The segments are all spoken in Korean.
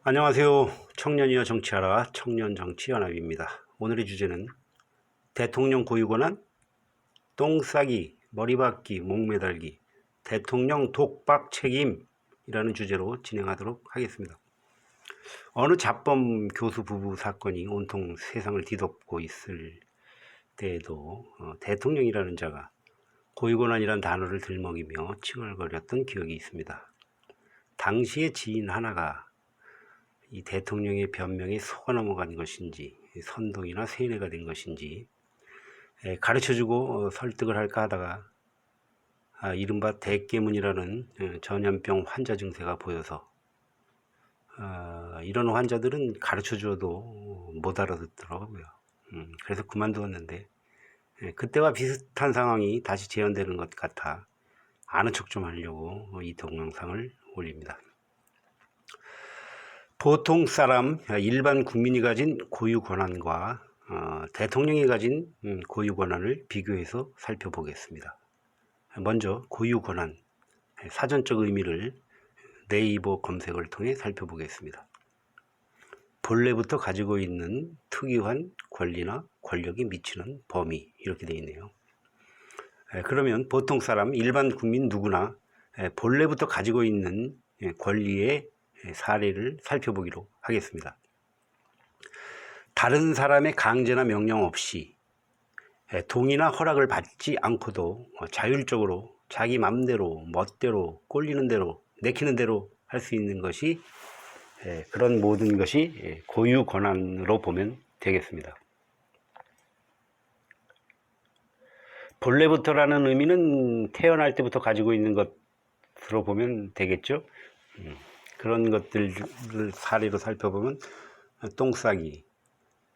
안녕하세요. 청년이여 정치하라 청년정치연합입니다. 오늘의 주제는 대통령 고유권한, 똥싸기, 머리박기, 목매달기, 대통령 독박 책임이라는 주제로 진행하도록 하겠습니다. 어느 잡범 교수 부부 사건이 온통 세상을 뒤덮고 있을 때에도 대통령이라는 자가 고유권한이라는 단어를 들먹이며 칭얼거렸던 기억이 있습니다. 당시의 지인 하나가 이 대통령의 변명에 속아 넘어간 것인지 선동이나 세뇌가 된 것인지 가르쳐주고 설득을 할까 하다가 이른바 대깨문이라는 전염병 환자 증세가 보여서 이런 환자들은 가르쳐줘도 못 알아듣더라고요. 그래서 그만두었는데 그때와 비슷한 상황이 다시 재현되는 것 같아 아는 척 좀 하려고 이 동영상을 올립니다. 보통 사람, 일반 국민이 가진 고유 권한과 대통령이 가진 고유 권한을 비교해서 살펴보겠습니다. 먼저 고유 권한, 사전적 의미를 네이버 검색을 통해 살펴보겠습니다. 본래부터 가지고 있는 특유한 권리나 권력이 미치는 범위, 이렇게 되어 있네요. 그러면 보통 사람, 일반 국민 누구나 본래부터 가지고 있는 권리의 사례를 살펴보기로 하겠습니다. 다른 사람의 강제나 명령 없이 동의나 허락을 받지 않고도 자율적으로 자기 맘대로 멋대로 꼴리는 대로 내키는 대로 할 수 있는 것이 그런 모든 것이 고유 권한으로 보면 되겠습니다. 본래부터라는 의미는 태어날 때부터 가지고 있는 것으로 보면 되겠죠. 그런 것들을 사례로 살펴보면 똥싸기,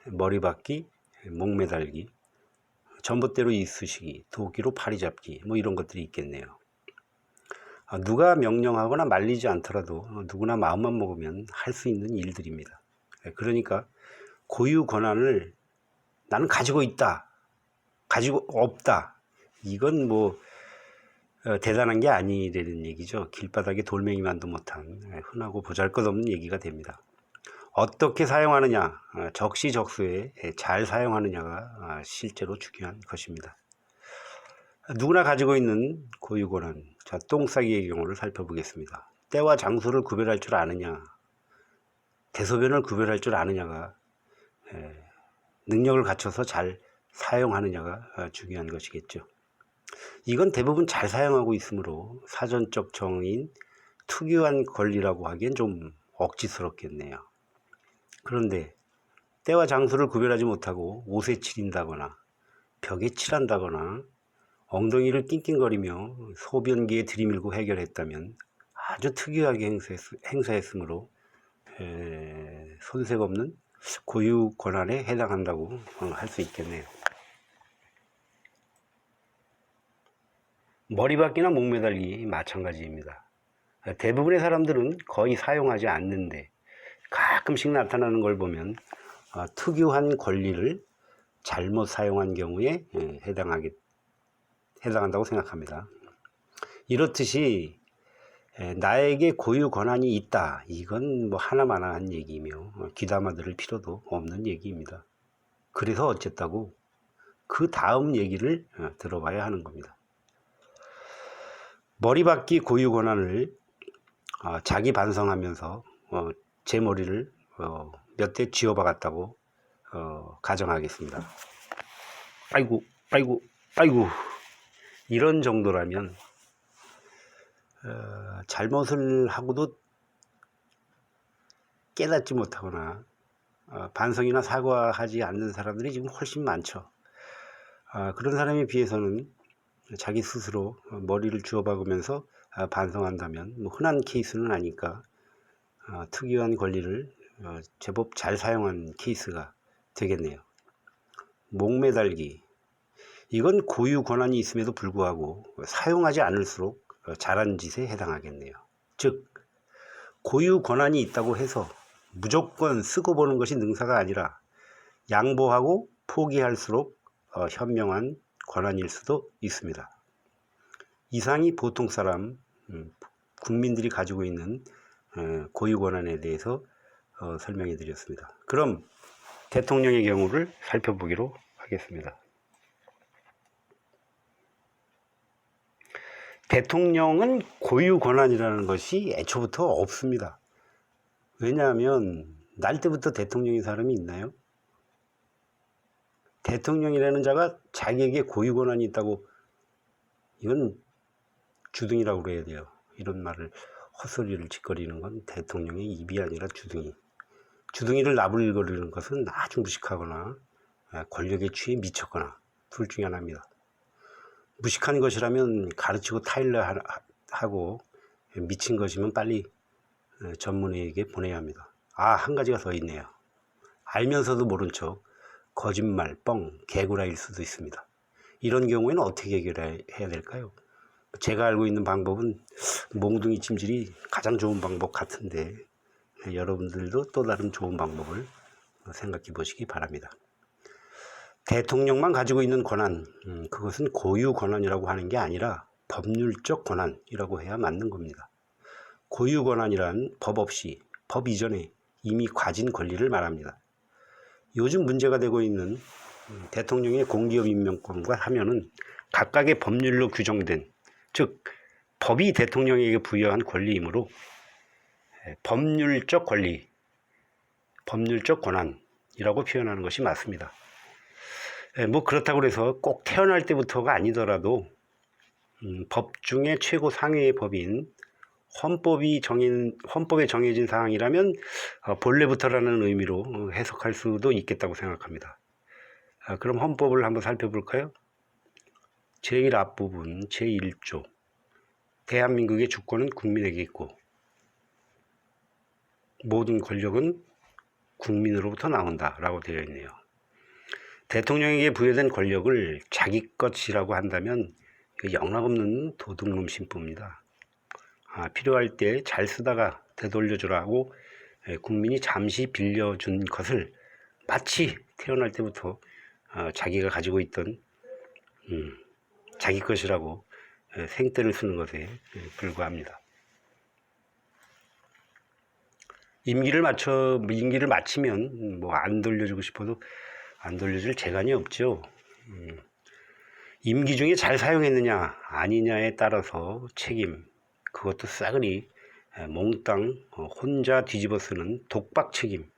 머리박기, 목매달기, 전봇대로 이쑤시기, 도끼로 파리 잡기, 뭐 이런 것들이 있겠네요. 누가 명령하거나 말리지 않더라도 누구나 마음만 먹으면 할 수 있는 일들입니다. 그러니까 고유 권한을 나는 가지고 있다, 가지고 없다, 이건 뭐 대단한 게 아니라는 얘기죠. 길바닥에 돌멩이만도 못한 흔하고 보잘것없는 얘기가 됩니다. 어떻게 사용하느냐, 적시적소에 잘 사용하느냐가 실제로 중요한 것입니다. 누구나 가지고 있는 고유권한, 자, 똥싸기의 경우를 살펴보겠습니다. 때와 장소를 구별할 줄 아느냐, 대소변을 구별할 줄 아느냐가 능력을 갖춰서 잘 사용하느냐가 중요한 것이겠죠. 이건 대부분 잘 사용하고 있으므로 사전적 정의인 특유한 권리라고 하기엔 좀 억지스럽겠네요. 그런데 때와 장소를 구별하지 못하고 옷에 칠인다거나 벽에 칠한다거나 엉덩이를 낑낑거리며 소변기에 들이밀고 해결했다면 아주 특이하게 행사했으므로 손색 없는 고유 권한에 해당한다고 할 수 있겠네요. 머리박기나 목매달기 마찬가지입니다. 대부분의 사람들은 거의 사용하지 않는데 가끔씩 나타나는 걸 보면 특유한 권리를 잘못 사용한 경우에 해당한다고 생각합니다. 이렇듯이 나에게 고유 권한이 있다, 이건 뭐 하나마나한 얘기이며 귀담아 들을 필요도 없는 얘기입니다. 그래서 어쨌다고 그 다음 얘기를 들어봐야 하는 겁니다. 머리박기 고유 권한을 자기 반성하면서 제 머리를 몇 대 쥐어박았다고 가정하겠습니다. 아이고 이런 정도라면 잘못을 하고도 깨닫지 못하거나 반성이나 사과하지 않는 사람들이 지금 훨씬 많죠. 그런 사람에 비해서는 자기 스스로 머리를 주워박으면서 반성한다면 뭐 흔한 케이스는 아니까 특유한 권리를 제법 잘 사용한 케이스가 되겠네요. 목매달기, 이건 고유 권한이 있음에도 불구하고 사용하지 않을수록 잘한 짓에 해당하겠네요. 즉 고유 권한이 있다고 해서 무조건 쓰고 보는 것이 능사가 아니라 양보하고 포기할수록 현명한 권한일 수도 있습니다. 이상이 보통 사람, 국민들이 가지고 있는 고유 권한에 대해서 설명해 드렸습니다. 그럼 대통령의 경우를 살펴보기로 하겠습니다. 대통령은 고유 권한이라는 것이 애초부터 없습니다. 왜냐하면 날 때부터 대통령인 사람이 있나요? 대통령이라는 자가 자기에게 고유 권한이 있다고, 이건 주둥이라고 그래야 돼요. 이런 말을, 헛소리를 짓거리는 건 대통령의 입이 아니라 주둥이. 주둥이를 나불거리는 것은 아주 무식하거나 권력에 취해 미쳤거나 둘 중에 하나입니다. 무식한 것이라면 가르치고 타일러하고, 미친 것이면 빨리 전문의에게 보내야 합니다. 한 가지가 더 있네요. 알면서도 모른 척 거짓말, 뻥, 개구라일 수도 있습니다. 이런 경우에는 어떻게 해결해야 될까요? 제가 알고 있는 방법은 몽둥이 찜질이 가장 좋은 방법 같은데, 여러분들도 또 다른 좋은 방법을 생각해 보시기 바랍니다. 대통령만 가지고 있는 권한, 그것은 고유 권한이라고 하는 게 아니라 법률적 권한이라고 해야 맞는 겁니다. 고유 권한이란 법 없이, 법 이전에 이미 가진 권리를 말합니다. 요즘 문제가 되고 있는 대통령의 공기업 임명권과 하면은 각각의 법률로 규정된, 즉 법이 대통령에게 부여한 권리이므로 법률적 권리, 법률적 권한이라고 표현하는 것이 맞습니다. 뭐 그렇다고 해서 꼭 태어날 때부터가 아니더라도 법 중에 최고 상위의 법인 헌법에 정해진 사항이라면 본래부터라는 의미로 해석할 수도 있겠다고 생각합니다. 그럼 헌법을 한번 살펴볼까요? 제1 앞부분 제1조, 대한민국의 주권은 국민에게 있고 모든 권력은 국민으로부터 나온다 라고 되어 있네요. 대통령에게 부여된 권력을 자기 것이라고 한다면 영락없는 도둑놈 심부입니다. 필요할 때 잘 쓰다가 되돌려주라고 국민이 잠시 빌려준 것을 마치 태어날 때부터 자기가 가지고 있던 자기 것이라고 생떼를 쓰는 것에 불과합니다. 임기를 마치면 뭐 안 돌려주고 싶어도 안 돌려줄 재간이 없죠. 임기 중에 잘 사용했느냐 아니냐에 따라서 책임, 그것도 싸그리 몽땅 혼자 뒤집어 쓰는 독박 책임,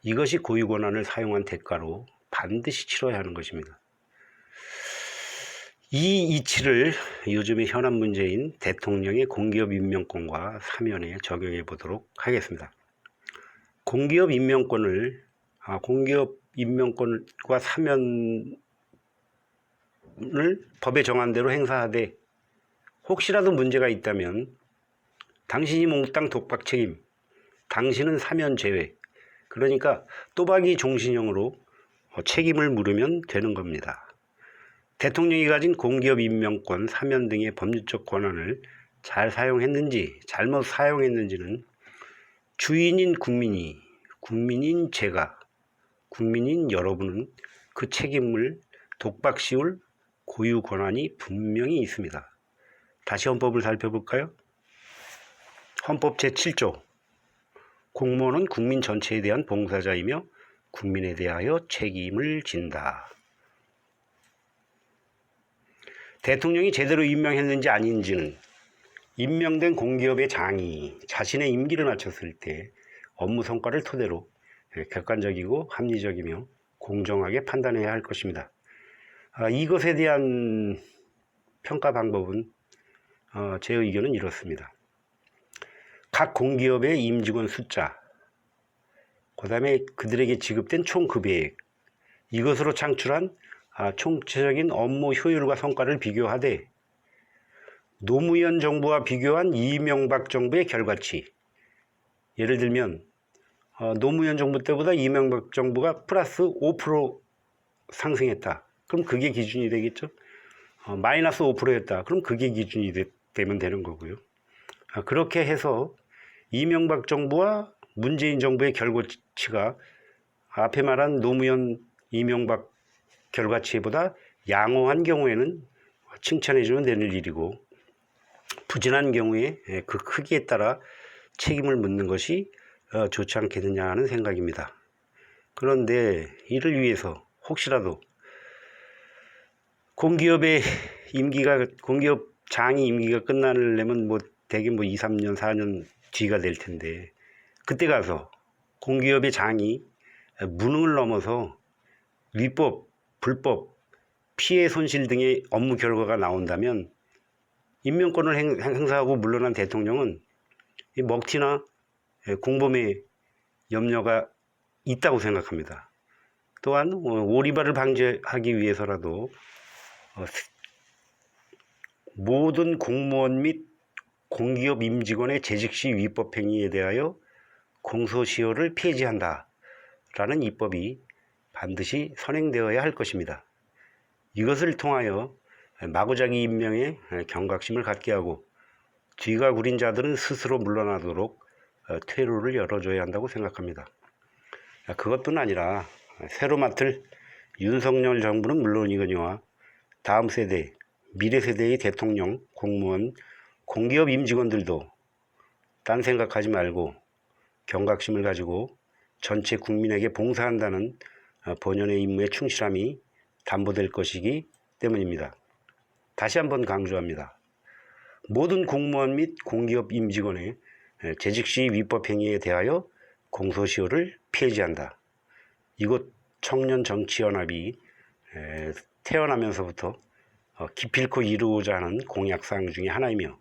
이것이 고유 권한을 사용한 대가로 반드시 치러야 하는 것입니다. 이 이치를 요즘의 현안 문제인 대통령의 공기업 임명권과 사면에 적용해 보도록 하겠습니다. 공기업 임명권과 사면을 법에 정한 대로 행사하되 혹시라도 문제가 있다면 당신이 몽땅 독박 책임, 당신은 사면 제외, 그러니까 또박이 종신형으로 책임을 물으면 되는 겁니다. 대통령이 가진 공기업 임명권, 사면 등의 법률적 권한을 잘 사용했는지 잘못 사용했는지는 주인인 국민이, 국민인 제가, 국민인 여러분은 그 책임을 독박 씌울 고유 권한이 분명히 있습니다. 다시 헌법을 살펴볼까요? 헌법 제7조, 공무원은 국민 전체에 대한 봉사자이며 국민에 대하여 책임을 진다. 대통령이 제대로 임명했는지 아닌지는 임명된 공기업의 장이 자신의 임기를 마쳤을 때 업무 성과를 토대로 객관적이고 합리적이며 공정하게 판단해야 할 것입니다. 이것에 대한 평가 방법은 제 의견은 이렇습니다. 각 공기업의 임직원 숫자, 그 다음에 그들에게 지급된 총급여액, 이것으로 창출한 총체적인 업무 효율과 성과를 비교하되 노무현 정부와 비교한 이명박 정부의 결과치, 예를 들면 노무현 정부 때보다 이명박 정부가 플러스 5% 상승했다. 그럼 그게 기준이 되겠죠. 마이너스 5%였다. 그럼 그게 기준이 되면 되는 거고요. 그렇게 해서 이명박 정부와 문재인 정부의 결과치가 앞에 말한 노무현 이명박 결과치보다 양호한 경우에는 칭찬해주면 되는 일이고, 부진한 경우에 그 크기에 따라 책임을 묻는 것이 좋지 않겠느냐 하는 생각입니다. 그런데 이를 위해서 혹시라도 공기업의 공기업장이 임기가 끝나려면 뭐 대개 뭐 2, 3년, 4년 뒤가 될 텐데, 그때 가서 공기업의 장이 무능을 넘어서 위법, 불법, 피해 손실 등의 업무 결과가 나온다면 임명권을 행사하고 물러난 대통령은 이 먹튀나 공범의 염려가 있다고 생각합니다. 또한 오리발을 방지하기 위해서라도 모든 공무원 및 공기업 임직원의 재직 시 위법 행위에 대하여 공소시효를 폐지한다 라는 입법이 반드시 선행되어야 할 것입니다. 이것을 통하여 마구잡이 임명에 경각심을 갖게 하고 뒤가 구린 자들은 스스로 물러나도록 퇴로를 열어줘야 한다고 생각합니다. 그것뿐 아니라 새로 맡을 윤석열 정부는 물론이거니와 다음 세대, 미래 세대의 대통령, 공무원, 공기업 임직원들도 딴 생각하지 말고 경각심을 가지고 전체 국민에게 봉사한다는 본연의 임무에 충실함이 담보될 것이기 때문입니다. 다시 한번 강조합니다. 모든 공무원 및 공기업 임직원의 재직 시 위법 행위에 대하여 공소시효를 폐지한다. 이곳 청년정치연합이 태어나면서부터 기필코 이루고자 하는 공약사항 중에 하나이며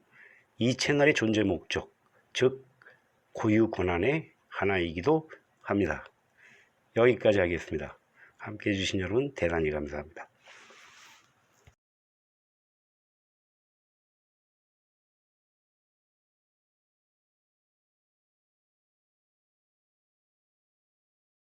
이 채널의 존재 목적, 즉 고유 권한의 하나이기도 합니다. 여기까지 하겠습니다. 함께해 주신 여러분 대단히 감사합니다.